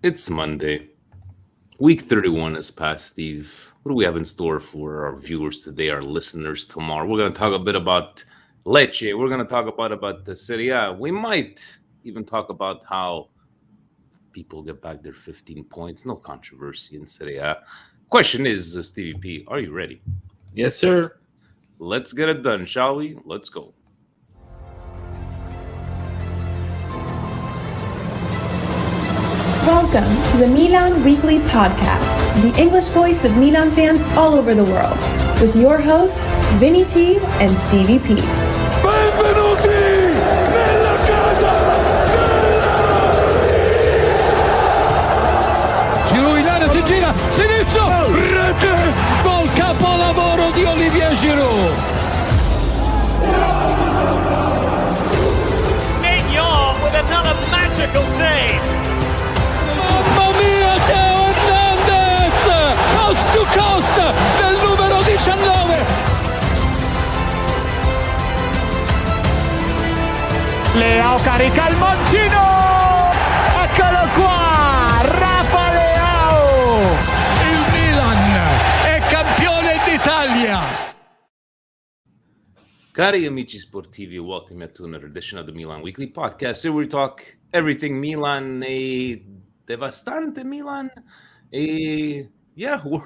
It's Monday. Week 31 has passed, Steve. What do we have in store for our viewers today, our listeners tomorrow? We're going to talk a bit about Lecce. We're going to talk about the Serie A. We might even talk about how people get back their 15 points. No controversy in Serie A. Question is, Stevie P, are you ready? Yes, sir. Let's get it done, shall we? Let's go. Welcome to the Milan Weekly Podcast, the English voice of Milan fans all over the world, with your hosts, Vinny T and Stevie P. Benvenuti nella casa Giro in area, si gira, sinistro, rete, gol capolavoro di Olivier Giroud. Mignon with another magical save. Mamma mia, Teo Hernandez! Coast to coast del numero 19. Leao carica il mancino. Eccolo qua, Rafa Leao. Il Milan è campione d'Italia. Cari amici sportivi, welcome to another edition of the Milan Weekly Podcast. Here we talk everything Milan, a Devastante Milan, we're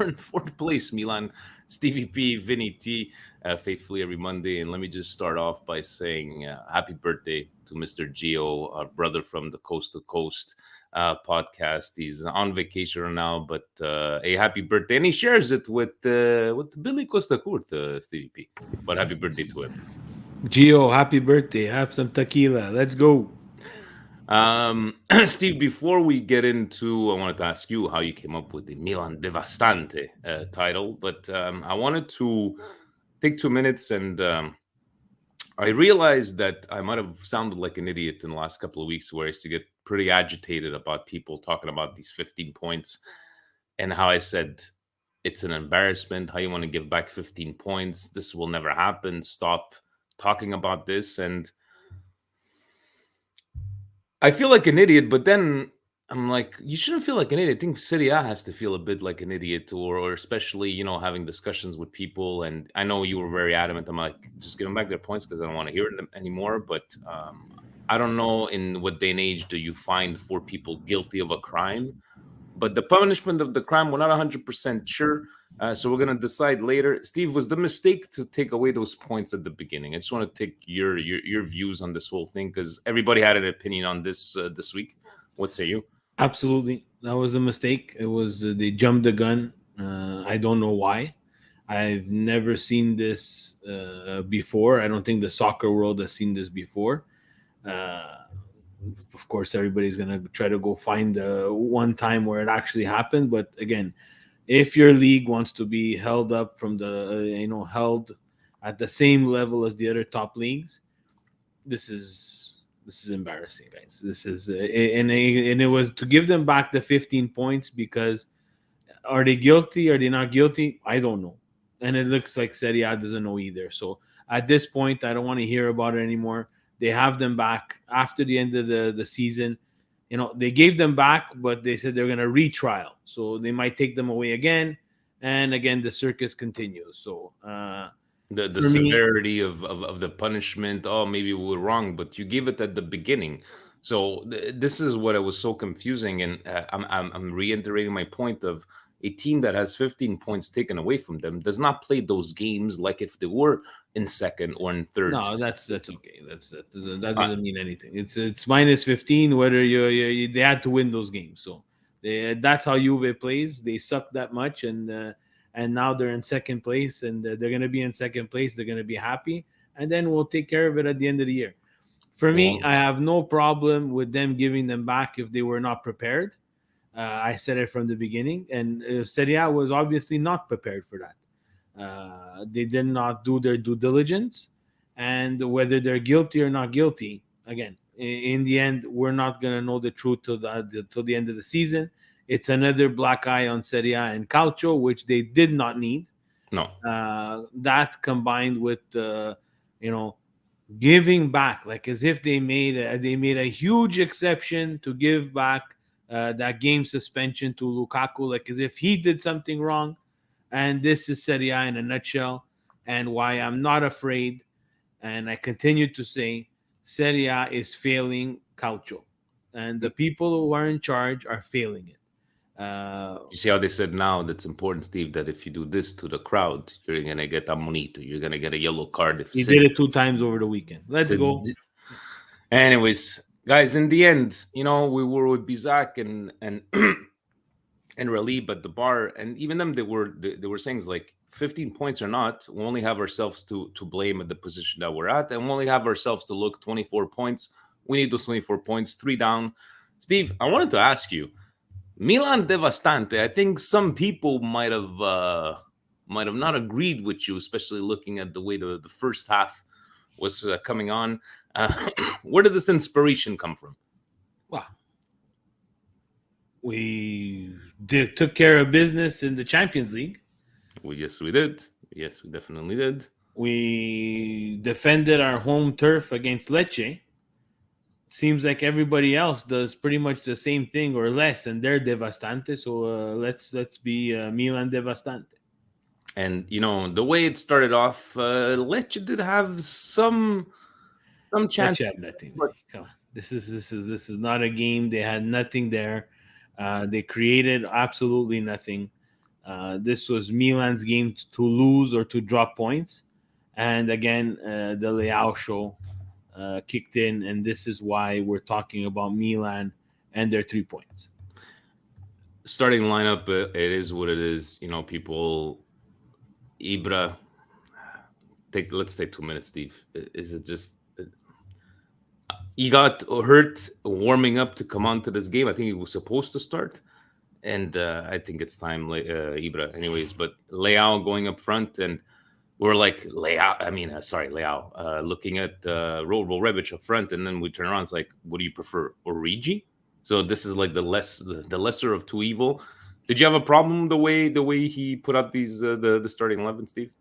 in fourth place, Milan. Stevie P, Vinny T, faithfully every Monday. And let me just start off by saying happy birthday to Mr. Gio, our brother from the Coast to Coast podcast. He's on vacation right now, but a happy birthday. And he shares it with Billy Costa Curta, Stevie P. But happy birthday to him. Gio, happy birthday. Have some tequila. Let's go. Steve, before we get into, I wanted to ask you how you came up with the Milan Devastante title, but I wanted to take 2 minutes and I realized that I might have sounded like an idiot in the last couple of weeks where I used to get pretty agitated about people talking about these 15 points and how I said it's an embarrassment. How you want to give back 15 points? This will never happen. Stop talking about this. And I feel like an idiot, but then I'm like, you shouldn't feel like an idiot. I think Serie A has to feel a bit like an idiot, or especially, having discussions with people. And I know you were very adamant. I'm like, just give them back their points because I don't want to hear them anymore. But I don't know in what day and age do you find 4 people guilty of a crime. But the punishment of the crime, we're not 100% sure. So we're going to decide later. Steve, was the mistake to take away those points at the beginning? I just want to take your views on this whole thing because everybody had an opinion on this this week. What say you? Absolutely. That was a mistake. It was they jumped the gun. I don't know why. I've never seen this before. I don't think the soccer world has seen this before. Of course, everybody's going to try to go find the one time where it actually happened. But again, if your league wants to be held up from the, held at the same level as the other top leagues, this is embarrassing, guys. This is, and it was to give them back the 15 points because are they guilty? Are they not guilty? I don't know. And it looks like Serie A doesn't know either. So at this point, I don't want to hear about it anymore. They have them back after the end of the season. They gave them back, but they said they're going to retrial. So they might take them away again. And again, the circus continues. So the severity of the punishment, maybe we were wrong, but you gave it at the beginning. So this is what it was so confusing. And I'm reiterating my point of a team that has 15 points taken away from them does not play those games like if they were in second or in third. No, that's okay. That doesn't mean anything. It's minus 15 whether they had to win those games. So that's how Juve plays. They suck that much, and now they're in second place, and they're going to be in second place. They're going to be happy, and then we'll take care of it at the end of the year. For me, I have no problem with them giving them back if they were not prepared. I said it from the beginning, and Serie A was obviously not prepared for that. They did not do their due diligence, and whether they're guilty or not guilty, again, in the end, we're not going to know the truth till the end of the season. It's another black eye on Serie A and Calcio, which they did not need. No. That combined with giving back, like as if they made a huge exception to give back that game suspension to Lukaku, like as if he did something wrong. And this is Serie A in a nutshell, and why I'm not afraid. And I continue to say Serie A is failing Calcio, and the people who are in charge are failing it. You see how they said now that's important, Steve, that if you do this to the crowd, you're going to get a monito. You're going to get a yellow card. If He did it 2 times over the weekend. Let's go. Anyways, guys, in the end, we were with Bizak and and Raleigh at the bar, and even them, they were saying like 15 points or not, we only have ourselves to blame at the position that we're at, and we only have ourselves to look. 24 points. We need those 24 points, 3 down. Steve, I wanted to ask you, Milan Devastante. I think some people might have not agreed with you, especially looking at the way the first half was coming on. Where did this inspiration come from? Wow. We took care of business in the Champions League. We did. Yes, we definitely did. We defended our home turf against Lecce. Seems like everybody else does pretty much the same thing or less, and they're Devastante. So let's be Milan Devastante. And the way it started off, Lecce did have some chance. Lecce have nothing. But come on, this is not a game. They had nothing there. They created absolutely nothing. This was Milan's game to lose or to drop points. And again, the Leao show kicked in, and this is why we're talking about Milan and their 3 points. Starting lineup, it is what it is. People, Ibra, let's take 2 minutes, Steve. Is it just... He got hurt warming up to come on to this game. I think he was supposed to start. And I think it's time, Ibra. Anyways, but Leao going up front, and we're like, Leao. Looking at Robo Rebic up front, and then we turn around. It's like, what do you prefer, Origi? So this is like the lesser of two evil. Did you have a problem the way he put out these the starting 11, Steve?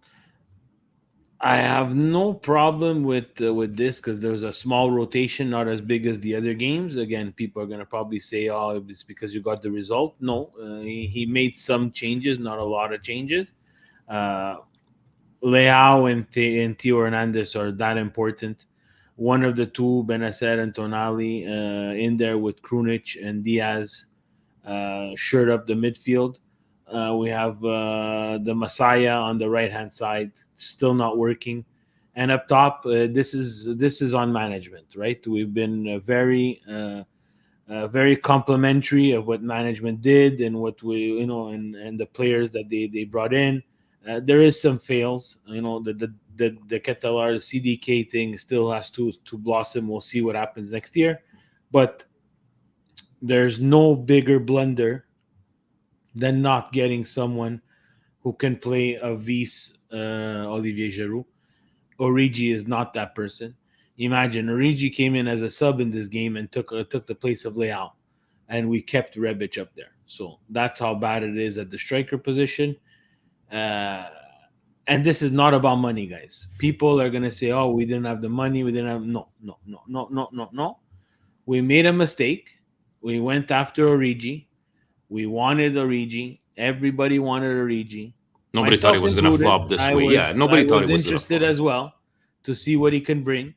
I have no problem with this because there's a small rotation, not as big as the other games. Again, people are going to probably say, oh, it's because you got the result. No, he made some changes, not a lot of changes. Leao and Theo Hernandez are that important. One of the two, Benacer and Tonali, in there with Krunic and Diaz, shirt up the midfield. We have the Messiah on the right-hand side, still not working. And up top, this is on management, right? We've been very complimentary of what management did and what and the players that they brought in. There is some fails. The Ketalar CDK thing still has to blossom. We'll see what happens next year. But there's no bigger blunder than not getting someone who can play a vice Olivier Giroud. Origi is not that person. Imagine Origi came in as a sub in this game and took the place of Leao, and we kept Rebic up there. So that's how bad it is at the striker position. And this is not about money, guys. People are gonna say, "Oh, we didn't have the money. We didn't have." No. We made a mistake. We went after Origi. We wanted Origi. Everybody wanted Origi. Nobody thought he was going to flop this way. Nobody thought he was interested as well to see what he can bring,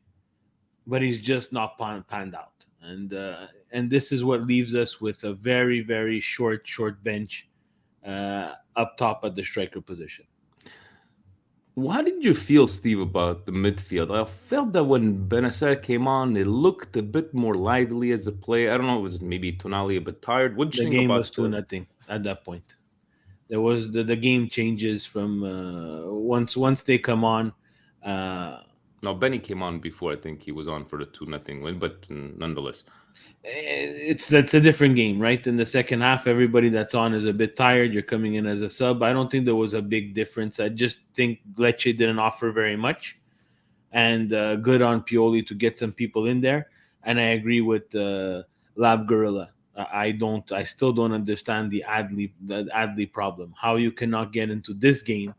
but he's just not panned out. And this is what leaves us with a very, very short bench up top at the striker position. How did you feel, Steve, about the midfield? I felt that when Benacer came on, it looked a bit more lively as a player. I don't know, it was maybe Tonali a bit tired. What did you think game about was 2-0 at that point. There was the game changes from once they come on. No, Benny came on before. I think he was on for the 2-0 win, but nonetheless. That's a different game, right? In the second half, everybody that's on is a bit tired. You're coming in as a sub. I don't think there was a big difference. I just think Lecce didn't offer very much, and good on Pioli to get some people in there. And I agree with Lab Gorilla. I still don't understand the Adli problem. How you cannot get into this game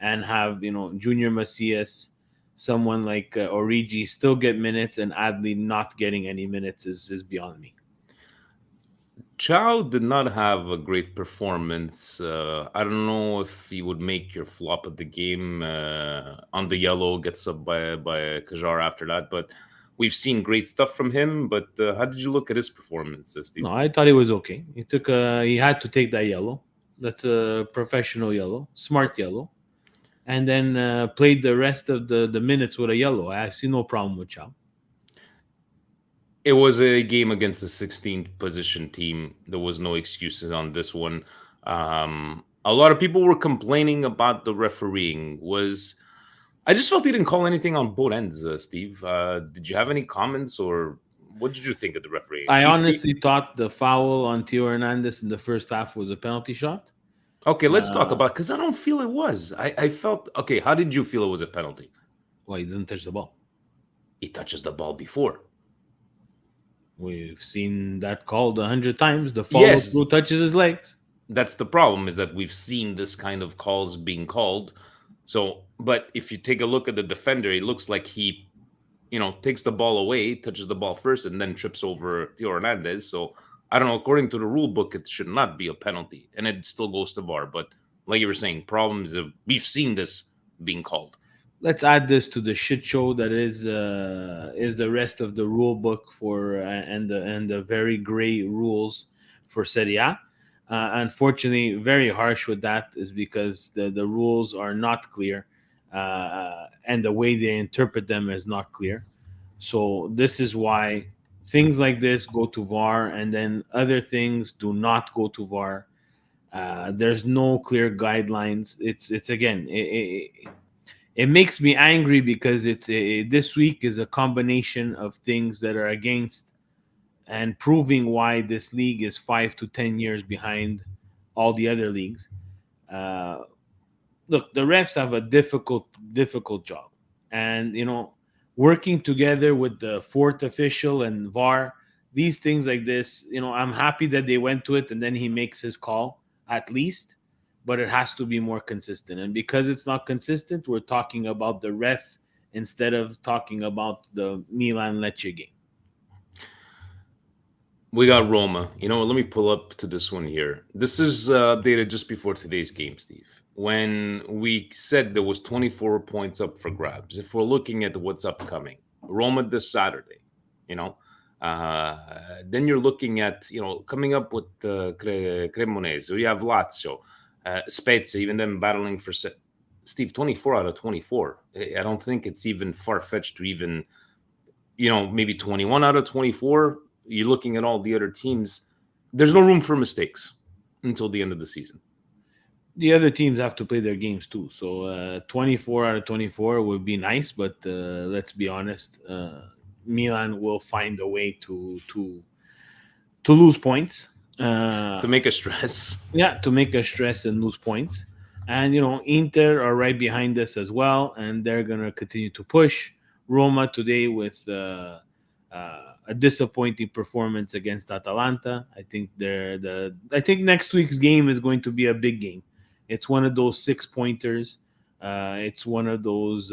and have Junior Macias, someone like Origi still get minutes and Adli not getting any minutes is beyond me. Chow did not have a great performance. I don't know if he would make your flop of the game on the yellow, gets up by Kajar after that. But we've seen great stuff from him. But how did you look at his performance, Steve? No, I thought he was okay. He had to take that yellow. That's a professional yellow, smart yellow, and then played the rest of the minutes with a yellow. I see no problem with Chow. It was a game against the 16th position team. There was no excuses on this one. A lot of people were complaining about the refereeing. I just felt he didn't call anything on both ends, Steve. Did you have any comments, or what did you think of the refereeing? I honestly thought the foul on Theo Hernandez in the first half was a penalty shot. Okay, let's talk about, because I don't feel it was. I felt, okay, how did you feel it was a penalty? Well, he didn't touch the ball. He touches the ball before. We've seen that called 100 times. The follow-through touches his legs. That's the problem, is that we've seen this kind of calls being called. So, but if you take a look at the defender, it looks like he, takes the ball away, touches the ball first, and then trips over Theo Hernandez. So, I don't know, according to the rule book, it should not be a penalty, and it still goes to VAR. But like you were saying, we've seen this being called. Let's add this to the shit show that is the rest of the rule book for and the very gray rules for Serie A. Unfortunately, very harsh with that is because the rules are not clear, and the way they interpret them is not clear. So this is why things like this go to VAR, and then other things do not go to VAR. There's no clear guidelines. It's again. It makes me angry because this week is a combination of things that are against and proving why this league is 5 to 10 years behind all the other leagues. Look, the refs have a difficult job, and working together with the fourth official and VAR, these things like this. I'm happy that they went to it, and then he makes his call at least. But it has to be more consistent. And because it's not consistent, we're talking about the ref instead of talking about the Milan Lecce game. We got Roma. Let me pull up to this one here. This is updated just before today's game, Steve. When we said there was 24 points up for grabs, if we're looking at what's upcoming, Roma this Saturday, then you're looking at, coming up with Cremonese. You have Lazio. Spezia, even them battling for Steve, 24 out of 24. I don't think it's even far-fetched to even, maybe 21 out of 24. You're looking at all the other teams. There's no room for mistakes until the end of the season. The other teams have to play their games too. So 24 out of 24 would be nice, but let's be honest, Milan will find a way to lose points. To make us stress. Yeah, to make us stress and lose points. And, Inter are right behind us as well, and they're going to continue to push. Roma today with a disappointing performance against Atalanta. I think next week's game is going to be a big game. It's one of those 6-pointers. It's one of those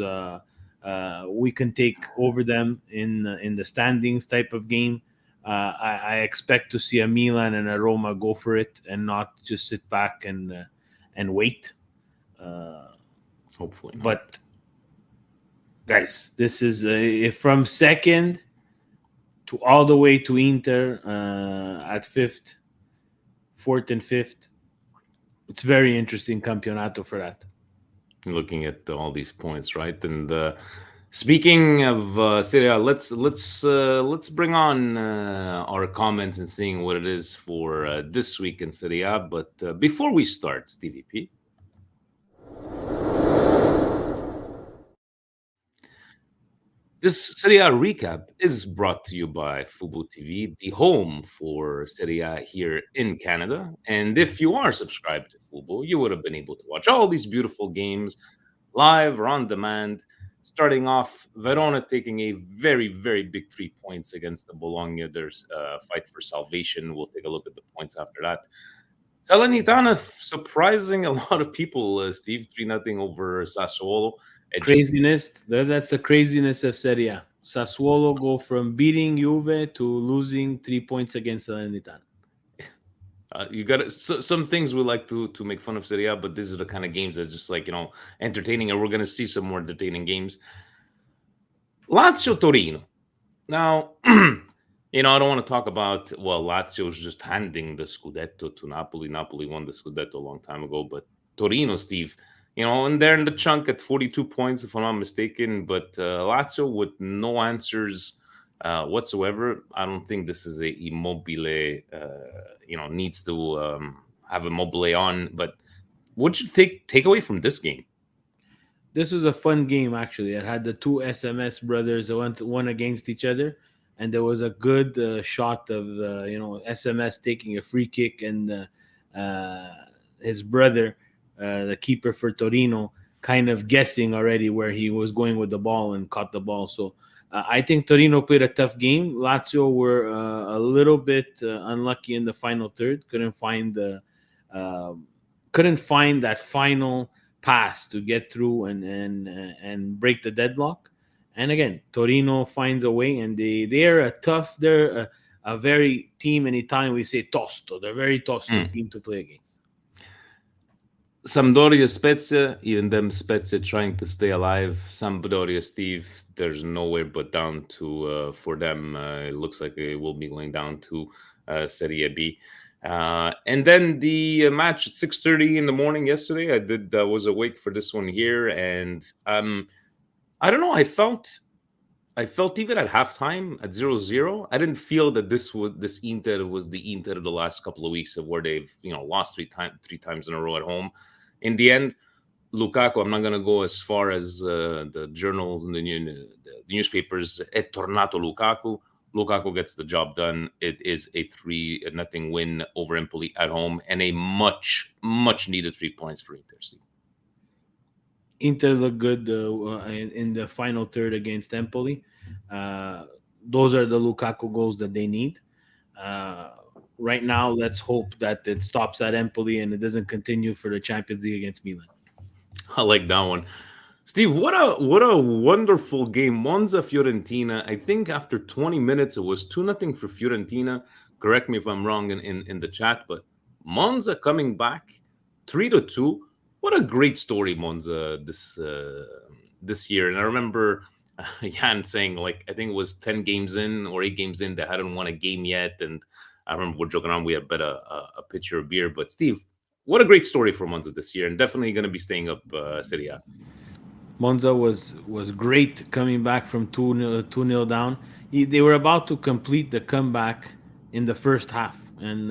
we can take over them in the standings type of game. I expect to see a Milan and a Roma go for it and not just sit back and wait. Hopefully not. But guys, this is from second to all the way to Inter at fourth and fifth. It's very interesting campionato for that. Looking at all these points, right? And speaking of Serie A, let's bring on our comments and seeing what it is for this week in Serie A. But before we start, Stevie P, this Serie A recap is brought to you by Fubo TV, the home for Serie A here in Canada. And if you are subscribed to Fubo, you would have been able to watch all these beautiful games live or on demand. Starting off, Verona taking a very, very big 3 points against the Bologna. There's a fight for salvation. We'll take a look at the points after that. Salernitana surprising a lot of people, Steve, 3-0 over Sassuolo. Craziness. That's the craziness of Serie A. Sassuolo go from beating Juve to losing 3 points against Salernitana. You got some things we like to make fun of Serie A, but these are the kind of games that's just like, entertaining, and we're going to see some more entertaining games. Lazio Torino. Now, I don't want to talk about, Lazio's just handing the Scudetto to Napoli. Napoli won the Scudetto a long time ago, but Torino, Steve, and they're in the chunk at 42 points, if I'm not mistaken, but Lazio with no answers whatsoever. I don't think this is a Immobile, needs to have Immobile on, but what you take away from this game? This was a fun game, actually. It had the two SMS brothers that went one against each other, and there was a good shot of SMS taking a free kick, and his brother, the keeper for Torino, kind of guessing already where he was going with the ball and caught the ball. So I think Torino played a tough game. Lazio were a little bit unlucky in the final third. Couldn't find that final pass to get through and break the deadlock. And again, Torino finds a way, and they're a very team. In Italian we say tosto. They're very tosto team to play against. Sampdoria, Spezia, even them Spezia trying to stay alive. Sampdoria, Steve, there's nowhere but down to for them. It looks like they will be going down to Serie B. And then the match at 6:30 in the morning yesterday. I was awake for this one here, and I don't know. I felt even at halftime at 0-0, I didn't feel that this Inter was the Inter of the last couple of weeks, of where they've lost three times in a row at home. In the end, Lukaku, I'm not going to go as far as the journals and the newspapers. È tornato Lukaku. Lukaku gets the job done. It is a 3-0 win over Empoli at home, and a much needed 3 points for Inter. Inter looked good in the final third against Empoli. Those are the Lukaku goals that they need. Right now, let's hope that it stops at Empoli and it doesn't continue for the Champions League against Milan. I like that one. Steve, what a wonderful game. Monza Fiorentina. I think after 20 minutes, it was 2-0 for Fiorentina. Correct me if I'm wrong in the chat, but Monza coming back 3-2. What a great story, Monza, this year. And I remember Jan saying, like, I think it was 10 games in or 8 games in, they hadn't won a game yet. And I remember we're joking around, we had bet a pitcher of beer. But Steve, what a great story for Monza this year, and definitely going to be staying up Serie A. Monza was great coming back from 2-0 down. They were about to complete the comeback in the first half. And,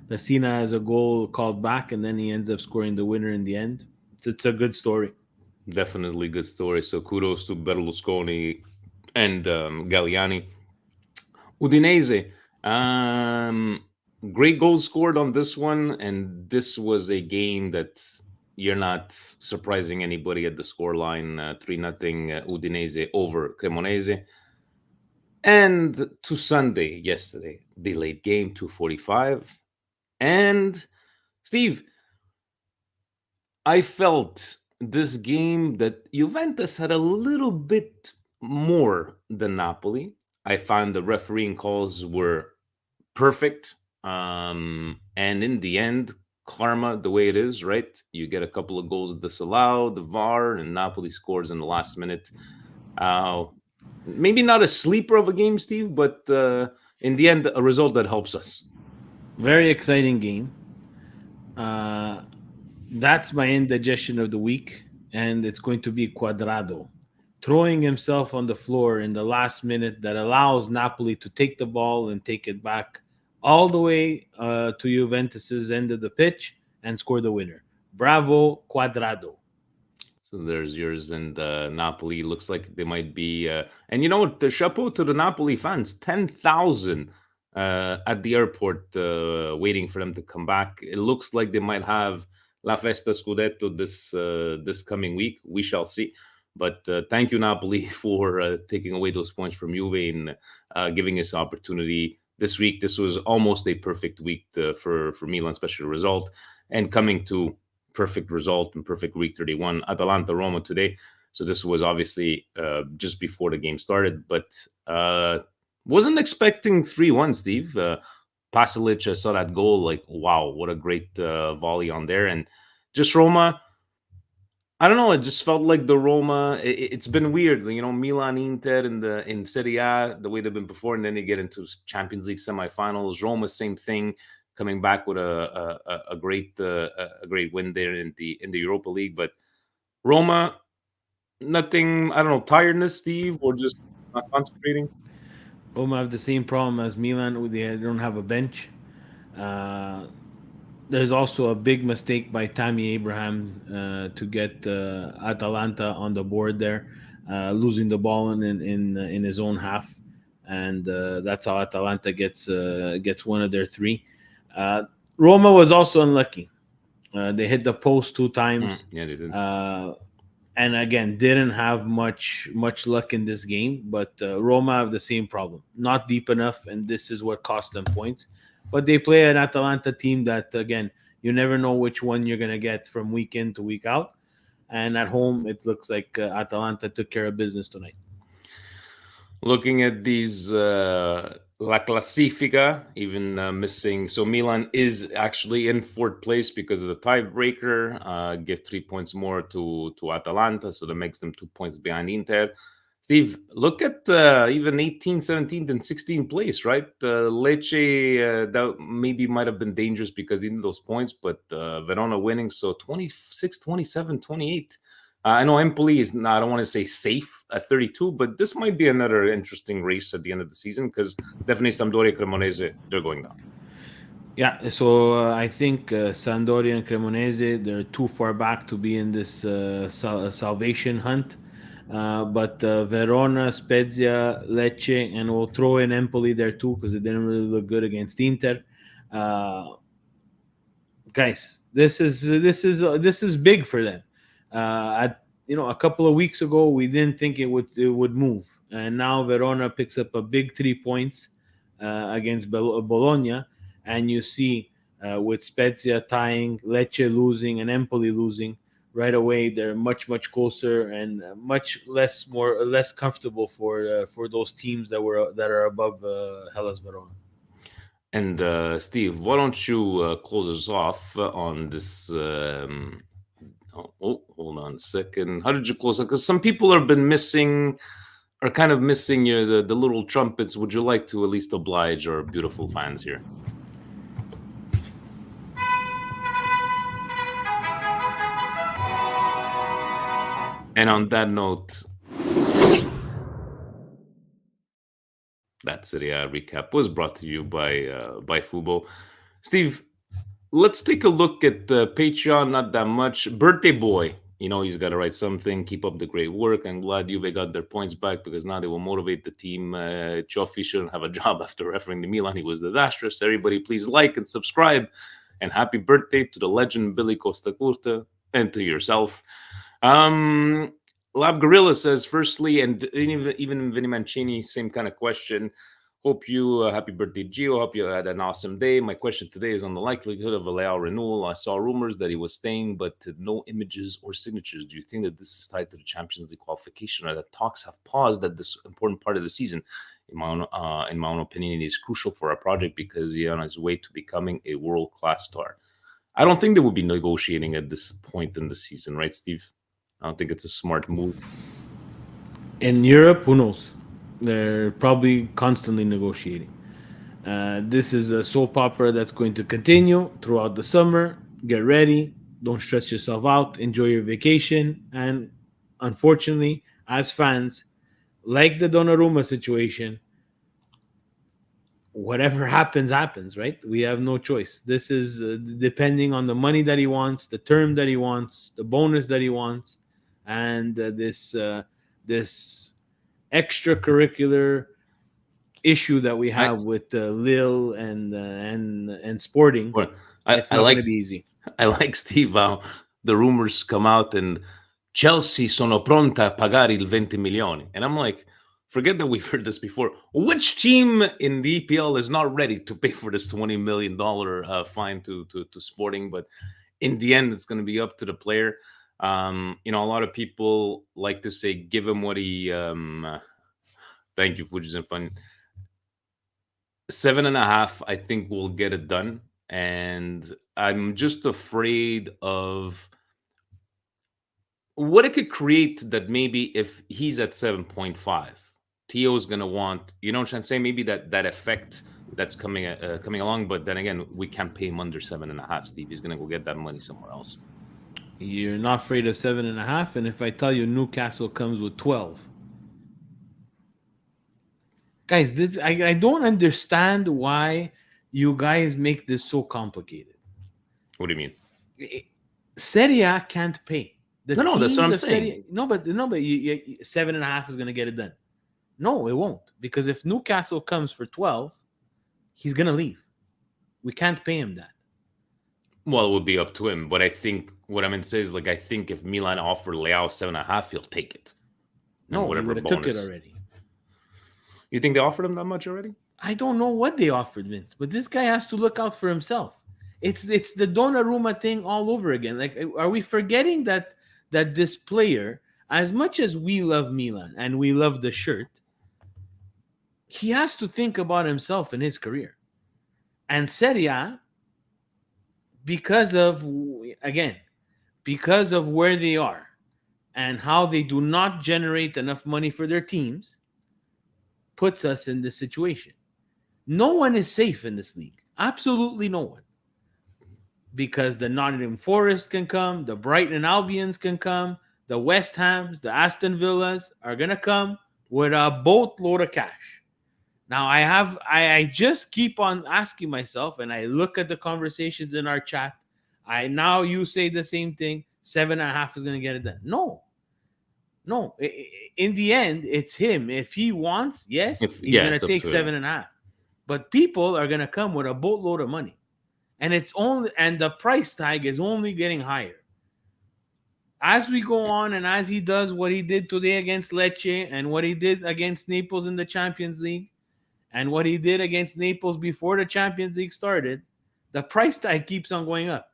Pessina has a goal called back, and then he ends up scoring the winner in the end. It's a good story. Definitely good story. So kudos to Berlusconi and Galliani. Udinese, great goals scored on this one, and this was a game that you're not surprising anybody at the scoreline. 3-0 Udinese over Cremonese. And to Sunday yesterday, delayed game 2:45. And Steve, I felt this game that Juventus had a little bit more than Napoli. I found the refereeing calls were perfect. And in the end, karma, the way it is, right? You get a couple of goals disallowed, the VAR, and Napoli scores in the last minute. Maybe not a sleeper of a game, Steve, but in the end, a result that helps us. Very exciting game. That's my indigestion of the week, and it's going to be Cuadrado throwing himself on the floor in the last minute that allows Napoli to take the ball and take it back all the way to Juventus's end of the pitch and score the winner. Bravo, Cuadrado. So there's yours, and Napoli looks like they might be. And the chapeau to the Napoli fans, 10,000 at the airport waiting for them to come back. It looks like they might have La Festa Scudetto this coming week. We shall see. But thank you, Napoli, for taking away those points from Juve and giving us opportunity this week. This was almost a perfect week for Milan, especially the result, and coming to perfect result and perfect week 31. Atalanta Roma today. So this was obviously just before the game started, but wasn't expecting 3-1, Steve. Pasalic, I saw that goal. Like, wow, what a great volley on there. And just Roma, I don't know. It just felt like the Roma. It's been weird, Milan, Inter in Serie A, the way they've been before, and then they get into Champions League semifinals. Roma, same thing, coming back with a great win there in the Europa League. But Roma, nothing. I don't know, tiredness, Steve, or just not concentrating. Roma have the same problem as Milan. They don't have a bench. Uh, there's also a big mistake by Tammy Abraham to get Atalanta on the board there, losing the ball in his own half, and that's how Atalanta gets one of their three. Roma was also unlucky. They hit the post two times. Yeah, they did. And again, didn't have much luck in this game. But Roma have the same problem, not deep enough, and this is what cost them points. But they play an Atalanta team that, again, you never know which one you're gonna get from week in to week out. And at home, it looks like Atalanta took care of business tonight. Looking at these La Classifica, even missing. So Milan is actually in fourth place because of the tiebreaker. Give 3 points more to Atalanta, so that makes them 2 points behind Inter. Steve, look at even 18th, 17th, and 16th place, right? Lecce, that maybe might have been dangerous because he needed those points, but Verona winning, so 26, 27, 28. I know Empoli is not, I don't want to say safe at 32, but this might be another interesting race at the end of the season because definitely Sampdoria, Cremonese, they're going down. Yeah, so I think Sampdoria and Cremonese, they're too far back to be in this salvation hunt. But Verona, Spezia, Lecce, and we'll throw in Empoli there too because it didn't really look good against Inter. Guys, this is big for them. A couple of weeks ago, we didn't think it would move, and now Verona picks up a big 3 points against Bologna, and you see with Spezia tying, Lecce losing, and Empoli losing. Right away, they're much closer and much less comfortable for those teams that are above Hellas Verona. And Steve, why don't you close us off on this? Hold on a second. How did you close it? Because some people have been missing, are kind of missing the little trumpets. Would you like to at least oblige our beautiful fans here? And on that note, that Serie A recap was brought to you by Fubo. Steve, let's take a look at Patreon. Not that much. Birthday boy, he's got to write something. Keep up the great work. I'm glad Juve got their points back because now they will motivate the team. Cioffi shouldn't have a job after refereeing to Milan. He was disastrous. Everybody, please like and subscribe. And happy birthday to the legend Billy Costa Curta and to yourself. Lab Gorilla says, firstly, and even Vinny Mancini, same kind of question. Hope you, happy birthday, Gio. Hope you had an awesome day. My question today is on the likelihood of a Leao renewal. I saw rumors that he was staying, but no images or signatures. Do you think that this is tied to the Champions League qualification or that talks have paused at this important part of the season? In my own opinion, it is crucial for our project because he's on his way to becoming a world-class star. I don't think they would be negotiating at this point in the season, right, Steve? I don't think it's a smart move. In Europe, who knows? They're probably constantly negotiating. This is a soap opera that's going to continue throughout the summer. Get ready. Don't stress yourself out. Enjoy your vacation. And unfortunately, as fans, like the Donnarumma situation, whatever happens, right? We have no choice. This is depending on the money that he wants, the term that he wants, the bonus that he wants, and this extracurricular issue that we have with Lille and Sporting. Well, it's not going to be easy. I like Steve how the rumors come out and Chelsea sono pronta a pagare il 20 milioni. And I'm like, forget that we've heard this before. Which team in the EPL is not ready to pay for this $20 million fine to Sporting? But in the end, it's going to be up to the player. A lot of people like to say, give him what he... thank you, Fuji's and Fun. 7.5, I think we'll get it done. And I'm just afraid of what it could create, that maybe if he's at 7.5, Tio's gonna want, you know what I'm saying? Maybe that effect that's coming along. But then again, we can't pay him under 7.5, Steve. He's gonna go get that money somewhere else. You're not afraid of 7.5, and if I tell you Newcastle comes with 12, guys, this I don't understand why you guys make this so complicated. What do you mean? Serie A can't pay. No, that's what I'm teams of saying. No, but 7.5 is going to get it done. No, it won't, because if Newcastle comes for 12, he's going to leave. We can't pay him that. Well, it would be up to him. But I think what I'm going to say is, like, I think if Milan offered Leao 7.5, he'll take it. And No, he would have took it already. You think they offered him that much already? I don't know what they offered, Vince, but this guy has to look out for himself. It's the Donnarumma thing all over again. Like, are we forgetting that this player, as much as we love Milan and we love the shirt, he has to think about himself in his career. And Serie A, because of where they are and how they do not generate enough money for their teams, puts us in this situation. No one is safe in this league. Absolutely no one. Because the Nottingham Forest can come, the Brighton and Albions can come, the West Hams, the Aston Villas are going to come with a boatload of cash. Now, I just keep on asking myself, and I look at the conversations in our chat. Now you say the same thing. 7.5 is going to get it done. No. In the end, it's him. If he wants, yes, he's going to take 7.5. But people are going to come with a boatload of money. And the price tag is only getting higher. As we go on, and as he does what he did today against Lecce, and what he did against Naples in the Champions League, and what he did against Naples before the Champions League started, the price tag keeps on going up.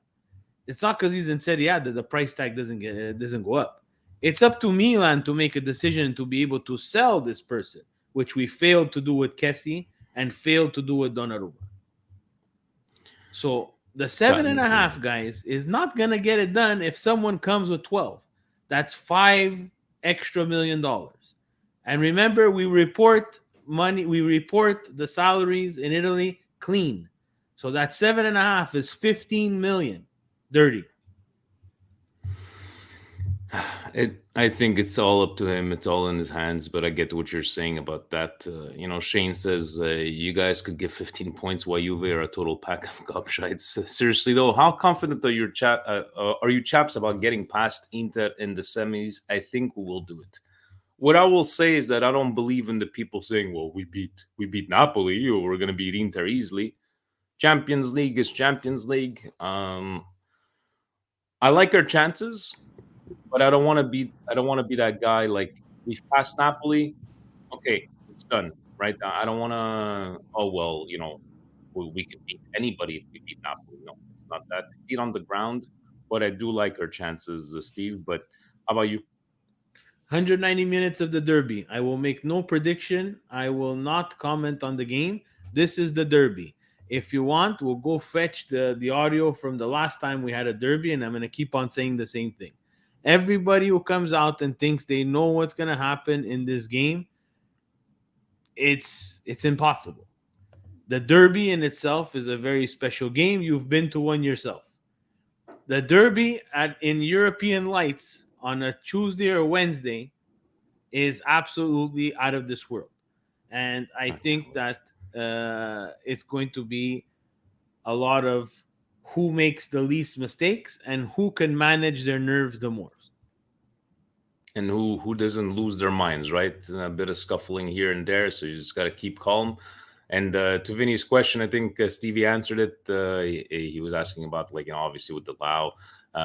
It's not because he's in Serie A that the price tag doesn't go up. It's up to Milan to make a decision to be able to sell this person, which we failed to do with Kessie and failed to do with Donnarumma. So the 7.5, guys, is not going to get it done if someone comes with 12. That's $5 extra million. And remember, we report money, we report the salaries in Italy clean. So that 7.5 is 15 million dirty. I think it's all up to him. It's all in his hands. But I get what you're saying about that. Shane says you guys could get 15 points while Juve are a total pack of gobshites. Seriously though, how confident are you chaps about getting past Inter in the semis? I think we will do it. What I will say is that I don't believe in the people saying, "Well, we beat Napoli, or we're going to beat Inter easily." Champions League is Champions League. I like our chances. But I don't want to be that guy. Like, we've passed Napoli, okay, it's done, right? I don't want to. Oh well, we can beat anybody if we beat Napoli. No, it's not that. Feet on the ground, but I do like our chances, Steve. But how about you? 190 minutes of the derby. I will make no prediction. I will not comment on the game. This is the derby. If you want, we'll go fetch the audio from the last time we had a derby, and I'm going to keep on saying the same thing. Everybody who comes out and thinks they know what's going to happen in this game, it's impossible. The derby in itself is a very special game. You've been to one yourself. The derby in European lights on a Tuesday or Wednesday is absolutely out of this world. And I think that it's going to be a lot of who makes the least mistakes and who can manage their nerves the most. And who doesn't lose their minds, right? A bit of scuffling here and there, so you just got to keep calm. And to Vinny's question, I think Stevie answered it. He was asking about, obviously with the Leao.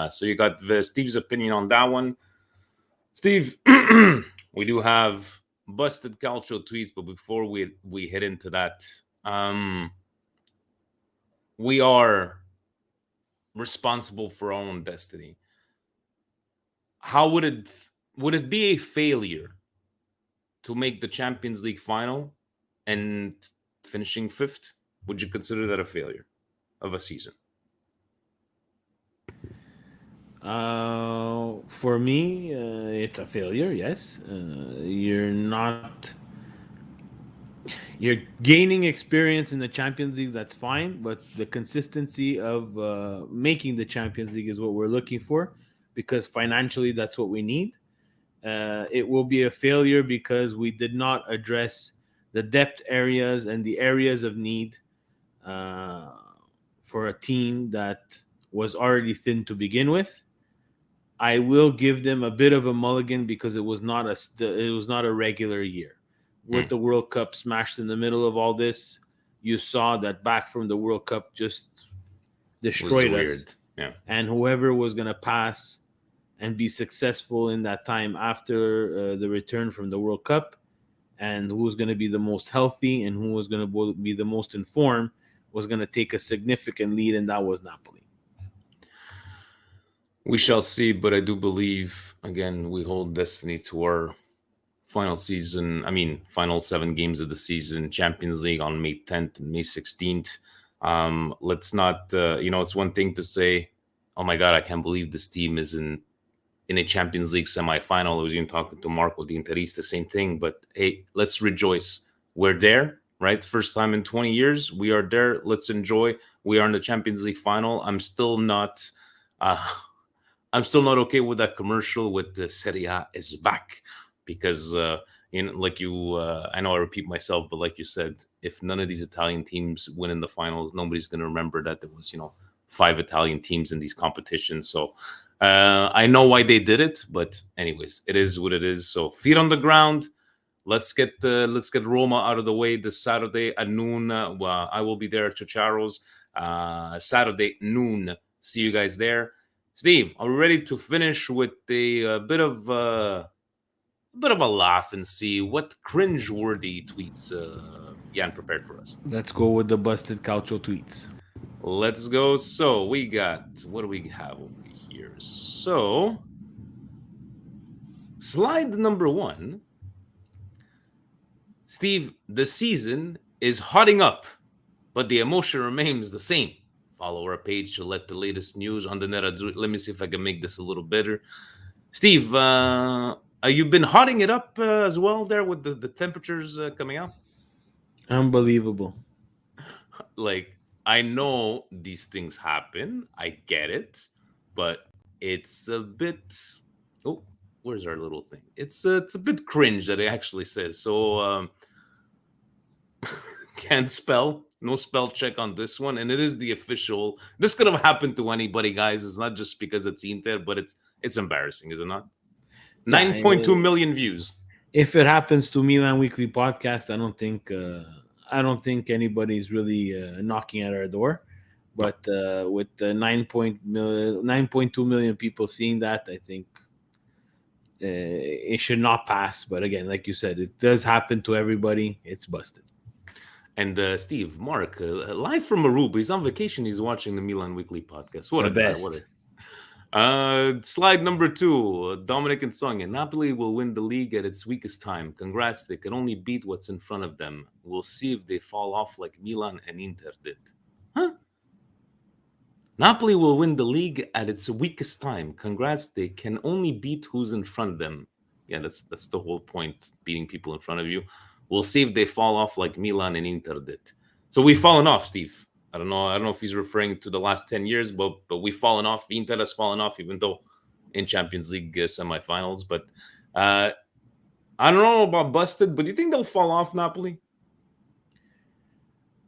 So you got Steve's opinion on that one. Steve, we do have busted cultural tweets, but before we head into that, we are responsible for our own destiny. How would it be a failure to make the Champions League final and finishing 5th? Would you consider that a failure of a season? For me, it's a failure. Yes, you're gaining experience in the Champions League. That's fine, but the consistency of making the Champions League is what we're looking for, because financially, that's what we need. It will be a failure because we did not address the depth areas and the areas of need for a team that was already thin to begin with. I will give them a bit of a mulligan because it was not a regular year. With the World Cup smashed in the middle of all this, you saw that back from the World Cup just destroyed us. Yeah. And whoever was going to pass and be successful in that time after the return from the World Cup, and who was going to be the most healthy and who was going to be the most informed, was going to take a significant lead, and that was Napoli. We shall see, but I do believe, again, we hold destiny to our final 7 games of the season, Champions League on May 10th and May 16th. Let's not, it's one thing to say, oh my God, I can't believe this team is in a Champions League semifinal. I was even talking to Marco, the Interista, same thing. But hey, let's rejoice. We're there, right? First time in 20 years. We are there. Let's enjoy. We are in the Champions League final. I'm still not okay with that commercial with the Serie A is back, because I know I repeat myself, but like you said, if none of these Italian teams win in the finals, nobody's going to remember that there was 5 Italian teams in these competitions. So I know why they did it, but anyways, it is what it is. So feet on the ground. Let's get Roma out of the way this Saturday at noon. I will be there at Ciociaro's Saturday noon. See you guys there. Steve, are we ready to finish with a bit of a laugh and see what cringe-worthy tweets Jan prepared for us? Let's go with the busted Calcio tweets. Let's go. So we got, what do we have over here? So slide number 1. Steve, the season is hotting up, but the emotion remains the same. Follow our page to let the latest news on the Nerazzurri. Let me see if I can make this a little better. Steve, you've been hotting it up as well there with the temperatures coming out? Unbelievable. Like, I know these things happen. I get it. But it's a bit... Oh, where's our little thing? It's a bit cringe that it actually says. So, can't spell. No spell check on this one. And it is the official. This could have happened to anybody, guys. It's not just because it's Inter, but it's embarrassing, is it not? 9.2 million views. If it happens to Milan Weekly Podcast, I don't think anybody's really knocking at our door. But with 9.2 million people seeing that, I think it should not pass. But again, like you said, it does happen to everybody. It's busted. And Steve, Mark, live from Aruba. He's on vacation. He's watching the Milan Weekly Podcast. What the a best. Slide number 2. Dominic and Sonia. Napoli will win the league at its weakest time. Congrats. They can only beat what's in front of them. We'll see if they fall off like Milan and Inter did. Huh? Napoli will win the league at its weakest time. Congrats. They can only beat who's in front of them. Yeah, that's the whole point, beating people in front of you. We'll see if they fall off like Milan and Inter did. So we've fallen off, Steve. I don't know if he's referring to the last 10 years, but we've fallen off. Inter has fallen off, even though in Champions League semifinals. But I don't know about busted, but do you think they'll fall off, Napoli?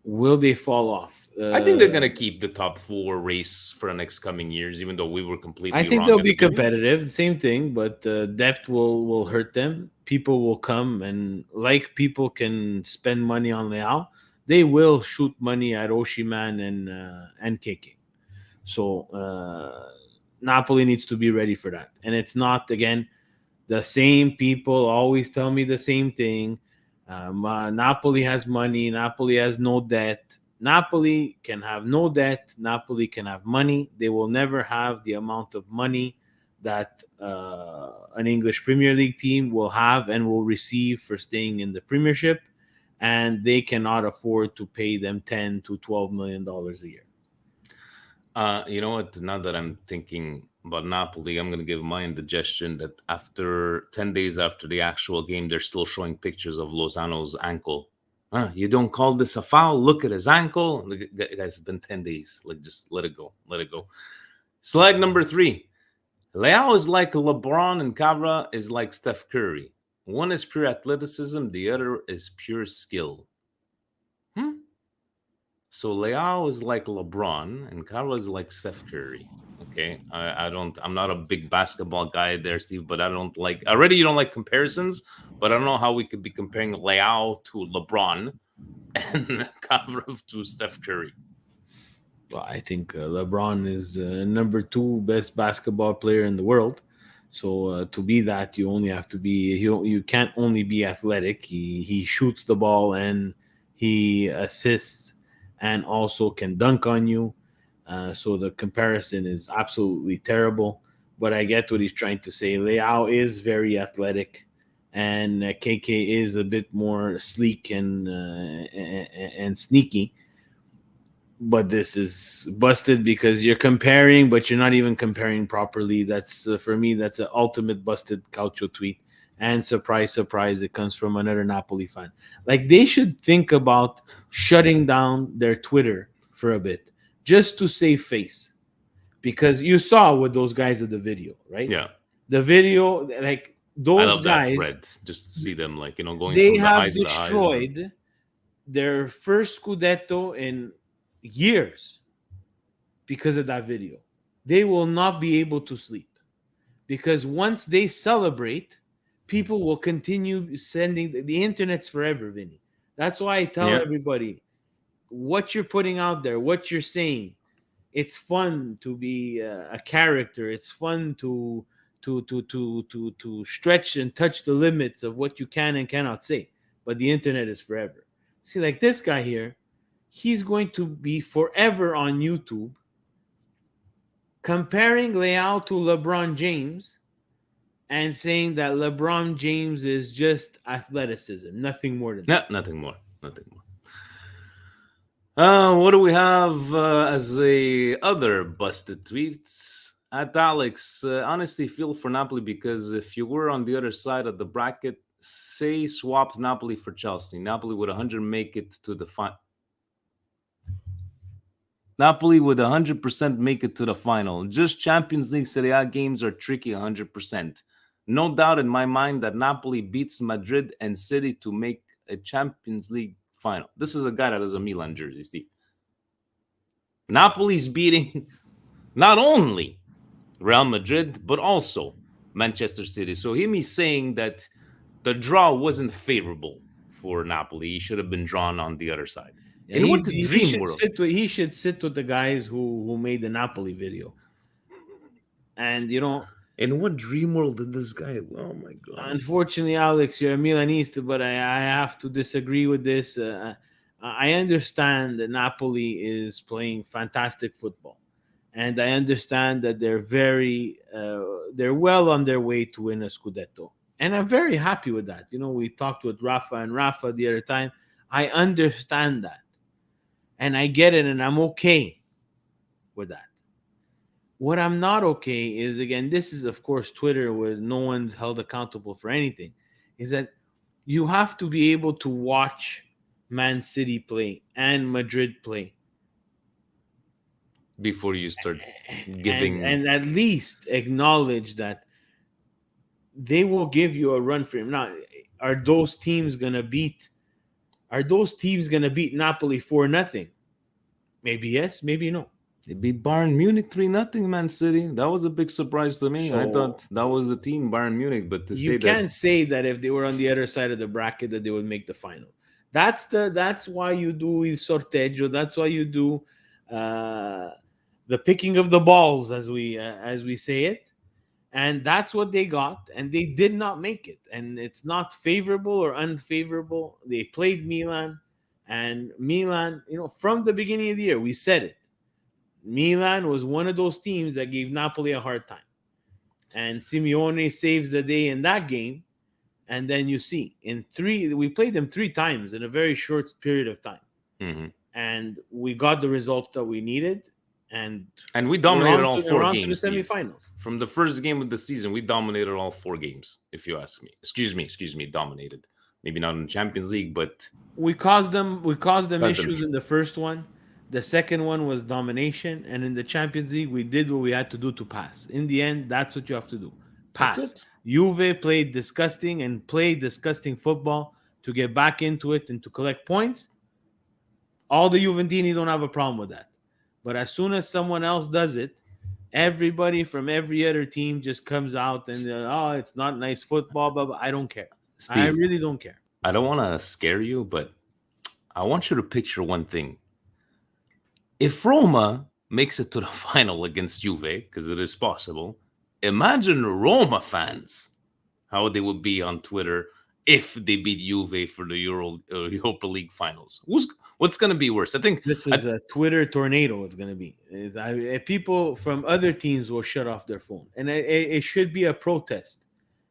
Will they fall off? I think they're going to keep the top 4 race for the next coming years, even though we were completely I think wrong they'll at be the beginning. competitive. Same thing, but depth will hurt them. People will come, and like people can spend money on Leao, they will shoot money at Oshiman and KK. So Napoli needs to be ready for that. And it's not, again, the same people always tell me the same thing. Napoli has money. Napoli has no debt. Napoli can have no debt. Napoli can have money. They will never have the amount of money that an English Premier League team will have and will receive for staying in the Premiership. and they cannot afford to pay them $10 to $12 million a year. You know what? Now that I'm thinking about Napoli, I'm going to give my indigestion that after 10 days after the actual game, they're still showing pictures of Lozano's ankle. You don't call this a foul? Look at his ankle. Guys, it's been 10 days. Like, just let it go. Let it go. Slag number 3. Leao is like LeBron and Cabra is like Steph Curry. One is pure athleticism. The other is pure skill. So Leao is like LeBron and Cabra is like Steph Curry. Okay, I'm not a big basketball guy there, Steve, but I don't like, already you don't like comparisons, but I don't know how we could be comparing Leao to LeBron and Cabra to Steph Curry. Well, I think LeBron is number 2 best basketball player in the world. So to be that, you only have to be, you can't only be athletic. He shoots the ball and he assists and also can dunk on you. So the comparison is absolutely terrible. But I get what he's trying to say. Leao is very athletic, and KK is a bit more sleek and sneaky. But this is busted because you're comparing, but you're not even comparing properly. That's for me, that's an ultimate busted Calcio tweet. And surprise, surprise, it comes from another Napoli fan. Like, they should think about shutting down their Twitter for a bit just to save face. Because you saw with those guys of the video, right? Yeah. The video, like, those I love guys, that thread. Just to see them, like, going they from the have highs to the highs. destroyed their first Scudetto in years because of that video. They will not be able to sleep because once they celebrate, people will continue sending. The internet's forever, Vinny. That's why I tell everybody, what you're putting out there, what you're saying, it's fun to be a character. It's fun to stretch and touch the limits of what you can and cannot say. But the internet is forever. See, like this guy here, he's going to be forever on YouTube comparing Leao to LeBron James and saying that LeBron James is just athleticism, nothing more than that. Yeah, nothing more. Nothing more. What do we have as a other busted tweets? At Alex, honestly feel for Napoli because if you were on the other side of the bracket, say swapped Napoli for Chelsea, Napoli would 100 make it to the final. Napoli would 100% make it to the final. Just Champions League Serie A games are tricky 100%. No doubt in my mind that Napoli beats Madrid and City to make a Champions League final. This is a guy that has a Milan jersey, Steve. Napoli's beating not only Real Madrid, but also Manchester City. So hear me saying that the draw wasn't favorable for Napoli. He should have been drawn on the other side. Yeah, In what the dream world? He should sit with the guys who made the Napoli video. And, in what dream world did this guy? Oh, my God. Unfortunately, Alex, you're a Milanista, but I have to disagree with this. I understand that Napoli is playing fantastic football. And I understand that they're well on their way to win a Scudetto. And I'm very happy with that. We talked with Rafa the other time. I understand that. And I get it, and I'm okay with that. What I'm not okay is, again, this is, of course, Twitter where no one's held accountable for anything, is that you have to be able to watch Man City play and Madrid play before you start giving... And at least acknowledge that they will give you a run for him. Now, are those teams going to beat Napoli 4-0? Maybe yes, maybe no. They beat Bayern Munich 3-0, Man City. That was a big surprise to me. So, I thought that was the team, Bayern Munich. But you can't say that if they were on the other side of the bracket that they would make the final. That's why you do il sorteggio. That's why you do the picking of the balls, as we say it. And that's what they got, and they did not make it. And it's not favorable or unfavorable. They played Milan, and Milan, from the beginning of the year, we said it. Milan was one of those teams that gave Napoli a hard time. And Simeone saves the day in that game, and then you see we played them 3 times in a very short period of time, and we got the results that we needed, and we dominated all we're 4 on to games. the Steve. semifinals. From the first game of the season, we dominated all 4 games. If you ask me, excuse me, dominated. Maybe not in the Champions League, but we caused them issues in the first one. The second one was domination, and in the Champions League, we did what we had to do to pass. In the end, that's what you have to do. Pass. That's it. Juve played disgusting football to get back into it and to collect points. All the Juventini don't have a problem with that. But as soon as someone else does it, everybody from every other team just comes out and it's not nice football, but I don't care. Steve, I really don't care. I don't want to scare you, but I want you to picture one thing. If Roma makes it to the final against Juve, because it is possible, imagine Roma fans, how they would be on Twitter if they beat Juve for the Europa League finals. What's going to be worse? I think this is a Twitter tornado. It's going to be. People from other teams will shut off their phone, and it should be a protest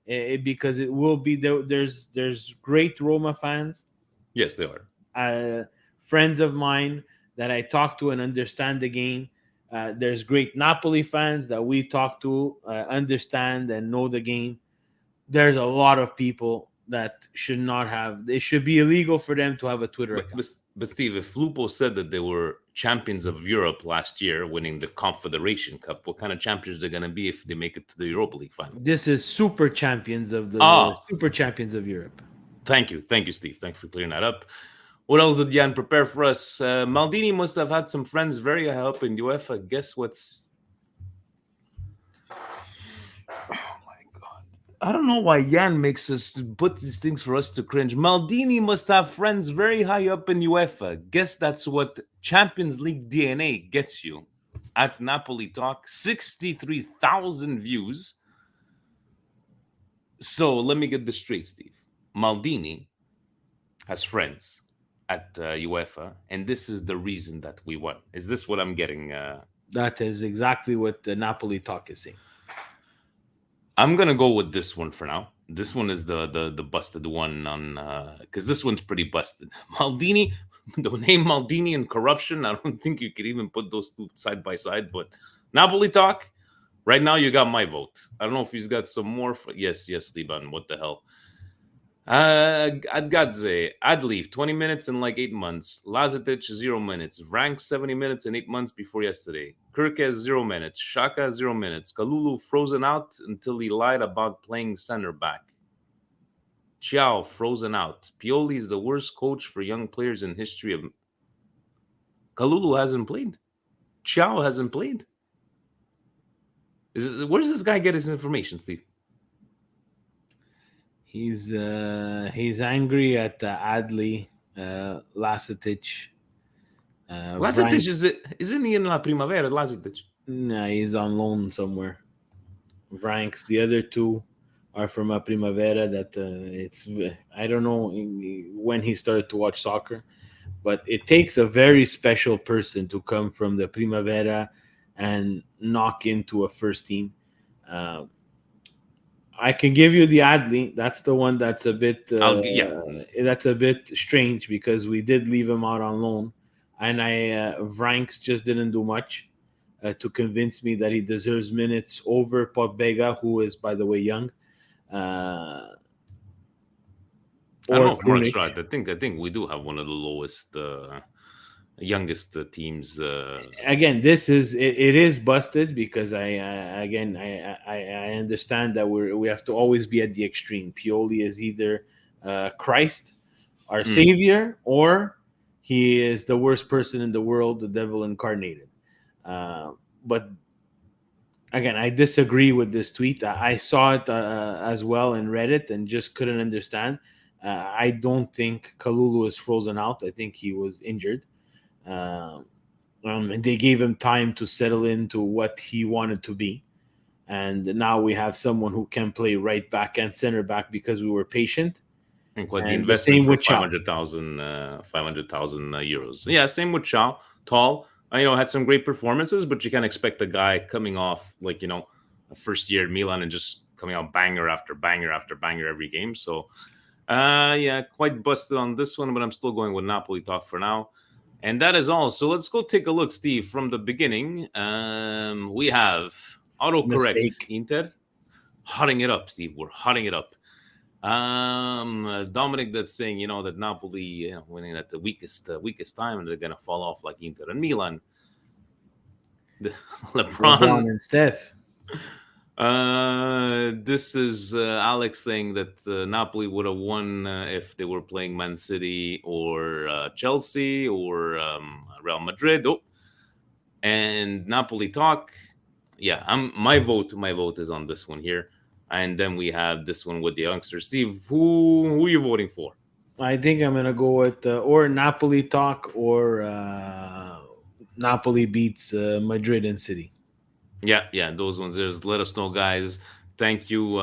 because it will be. There's great Roma fans. Yes, they are. Friends of mine that I talk to and understand the game. There's great Napoli fans that we talk to, understand and know the game. There's a lot of people that should not have. It should be illegal for them to have a Twitter account. But Steve, if Lupo said that they were champions of Europe last year, winning the Confederation Cup, what kind of champions they're going to be if they make it to the Europa League final? This is super champions of super champions of Europe. Thank you, Steve. Thanks for clearing that up. What else did Jan prepare for us? Maldini must have had some friends very high up in UEFA. Guess what's... I don't know why Jan makes us put these things for us to cringe. Maldini must have friends very high up in UEFA. Guess that's what Champions League DNA gets you. At Napoli Talk, 63,000 views. So let me get this straight, Steve. Maldini has friends at UEFA, and this is the reason that we won. Is this what I'm getting? That is exactly what the Napoli Talk is saying. I'm gonna go with this one for now. This one is the busted one on because this one's pretty busted. Maldini, the name Maldini and corruption. I don't think you could even put those 2 side by side. But Napoli Talk, right now you got my vote. I don't know if he's got some more. Yes, Liban. What the hell? Adgadze, Adleaf, 20 minutes in like 8 months. Lazetic, 0 minutes. Vrank, 70 minutes in 8 months before yesterday. Kirkes, 0 minutes. Shaka, 0 minutes. Kalulu, frozen out until he lied about playing center back. Chiao, frozen out. Pioli is the worst coach for young players in history of... Kalulu hasn't played. Chiao hasn't played. Where does this guy get his information, Steve? He's angry at Adli, Lazetic. Lazetic isn't he in La Primavera? Lazetic. Nah, he's on loan somewhere. Vranks. The other 2 are from a Primavera. That I don't know when he started to watch soccer, but it takes a very special person to come from the Primavera and knock into a first team. I can give you the Adli. That's the one that's a bit that's a bit strange because we did leave him out on loan, and Vranks just didn't do much to convince me that he deserves minutes over Potbega, who is, by the way, young. I don't know if Mark's right. I think we do have one of the lowest youngest teams. Again, it is busted because I understand that we have to always be at the extreme. Pioli is either Christ, our savior, or he is the worst person in the world, the devil incarnated. But again, I disagree with this tweet. I saw it as well and read it and just couldn't understand. I don't think Kalulu is frozen out. I think he was injured. And they gave him time to settle into what he wanted to be. And now we have someone who can play right back and center back because we were patient. And quite the investment for 500,000 euros. Yeah, same with Chow. Tall, had some great performances, but you can't expect a guy coming off a first year at Milan and just coming out banger after banger after banger every game. So, yeah, quite busted on this one, but I'm still going with Napoli talk for now. And that is all. So let's go take a look, Steve, from the beginning. We have autocorrect Mistake. Inter. Hotting it up, Steve. We're hotting it up. Dominic that's saying, that Napoli winning at the weakest time, and they're gonna fall off like Inter and Milan. LeBron and Steph. This is Alex saying that Napoli would have won if they were playing Man City or Chelsea or Real Madrid. Oh, and Napoli talk. Yeah, my vote is on this one here. And then we have this one with the youngsters. Steve, who are you voting for? I think I'm gonna go with or Napoli talk or Napoli beats Madrid and City. Yeah, those ones. Let us know, guys. Thank you,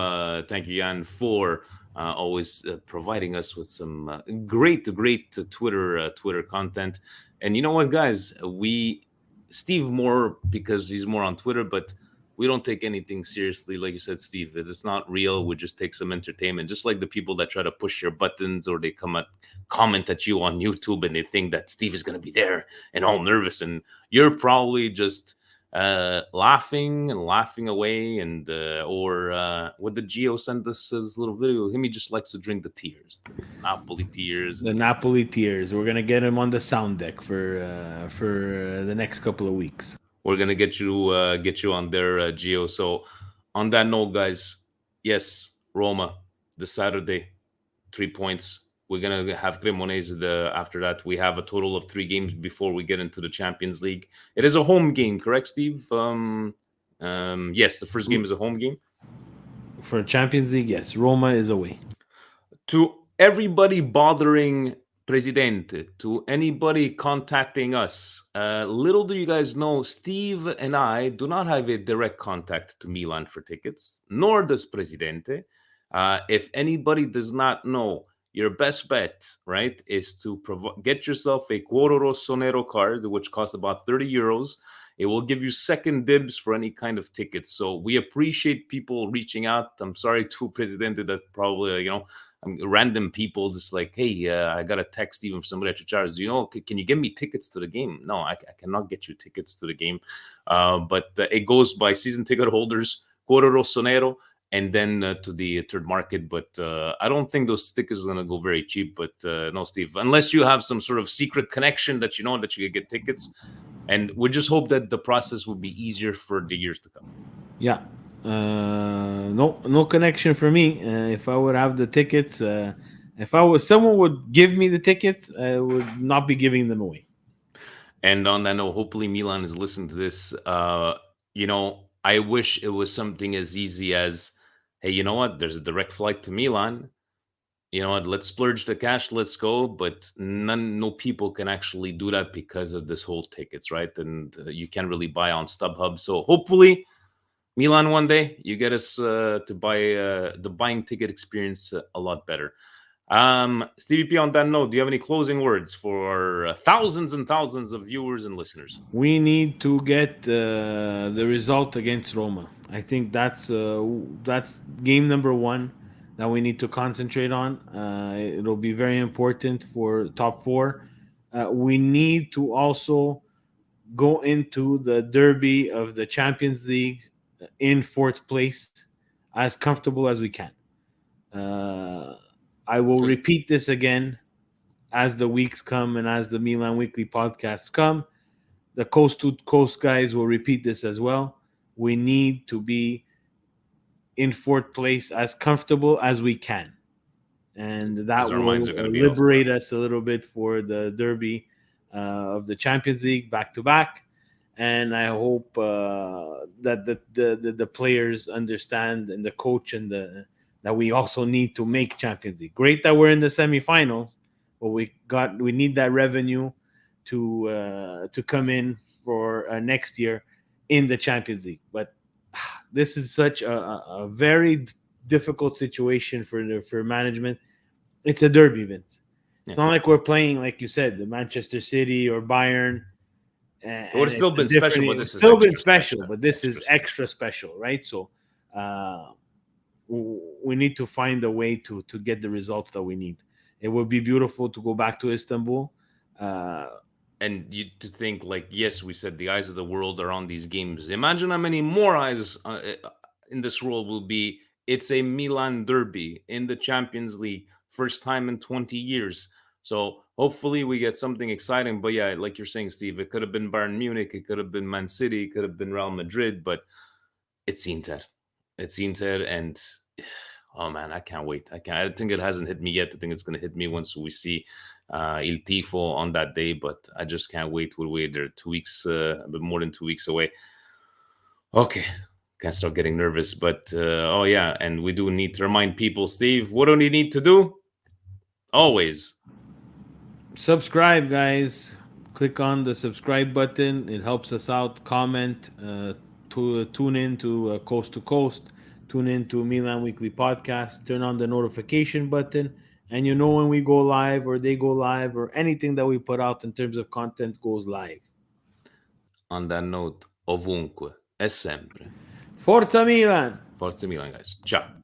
Jan, for always providing us with some great Twitter content. And you know what, guys? Steve more because he's more on Twitter, but we don't take anything seriously. Like you said, Steve, it's not real. We just take some entertainment, just like the people that try to push your buttons or they comment at you on YouTube and they think that Steve is going to be there and all nervous. And you're probably just laughing away. And or what did Gio send us his little video? He just likes to drink the tears, the Napoli tears. The Napoli tears. We're going to get him on the sound deck for the next couple of weeks. We're gonna get you on there, Gio. So, on that note, guys, yes, Roma this Saturday, 3 points. We're gonna have Cremonese. After that, we have a total of 3 games before we get into the Champions League. It is a home game, correct, Steve? Yes, the first game is a home game. For Champions League, yes, Roma is away. To everybody bothering Presidente, to anybody contacting us, little do you guys know, Steve and I do not have a direct contact to Milan for tickets, nor does Presidente. If anybody does not know, your best bet, right, is to get yourself a Cuore Rosso Nero card, which costs about 30 euros. It will give you second dibs for any kind of tickets. So we appreciate people reaching out. I'm sorry to Presidente that probably, random people just like, hey, I got a text even from somebody at Chichar's. Do you know, can you give me tickets to the game? No, I cannot get you tickets to the game. But it goes by season ticket holders, Cuore Rosso Nero, and then to the third market. But I don't think those tickets are going to go very cheap. But no, Steve, unless you have some sort of secret connection that you can get tickets. And we just hope that the process will be easier for the years to come. Yeah. No connection for me. If I would have the tickets, if someone would give me the tickets, I would not be giving them away. And on that note, hopefully Milan is listening to this. I wish it was something as easy as, hey, you know what? There's a direct flight to Milan. You know what? Let's splurge the cash. Let's go. But no people can actually do that because of this whole tickets, right? And you can't really buy on StubHub. So hopefully Milan one day, you get us to buy the buying ticket experience a lot better. Stevie P, on that note, do you have any closing words for our thousands and thousands of viewers and listeners? We need to get the result against Roma. I think that's game number 1 that we need to concentrate on. It'll be very important for top 4. We need to also go into the derby of the Champions League in 4th place as comfortable as we can. I will repeat this again as the weeks come and as the Milan Weekly podcasts come. The Coast to Coast guys will repeat this as well. We need to be in 4th place as comfortable as we can. And that will liberate us a little bit for the derby of the Champions League back-to-back. And I hope that the players understand, and the coach, and that we also need to make Champions League. Great that we're in the semifinals, but we need that revenue to come in for next year in the Champions League. But this is such a very difficult situation for management. It's a derby, Vince. It's not like we're playing, like you said, the Manchester City or Bayern. It would have still been special, but this is still been special, but this is extra special, right? So we need to find a way to get the results that we need. It would be beautiful to go back to Istanbul. And you to think like, yes, we said the eyes of the world are on these games. Imagine how many more eyes in this world will be. It's a Milan derby in the Champions League, first time in 20 years. So hopefully we get something exciting. But yeah, like you're saying, Steve, it could have been Bayern Munich, it could have been Man City, it could have been Real Madrid, but it's Inter. It's Inter, and oh man, I can't wait. I think it hasn't hit me yet. I think it's going to hit me once we see Il Tifo on that day, but I just can't wait. We'll wait there 2 weeks, a bit more than 2 weeks away. Okay, can't start getting nervous, but oh yeah, and we do need to remind people, Steve, what do we need to do? Always subscribe, guys. Click on the subscribe button. It helps us out. Comment. Tune in to Coast to Coast. Tune in to Milan Weekly Podcast. Turn on the notification button, and you know when we go live or they go live or anything that we put out in terms of content goes live. On that note, ovunque e sempre. Forza Milan! Forza Milan, guys. Ciao.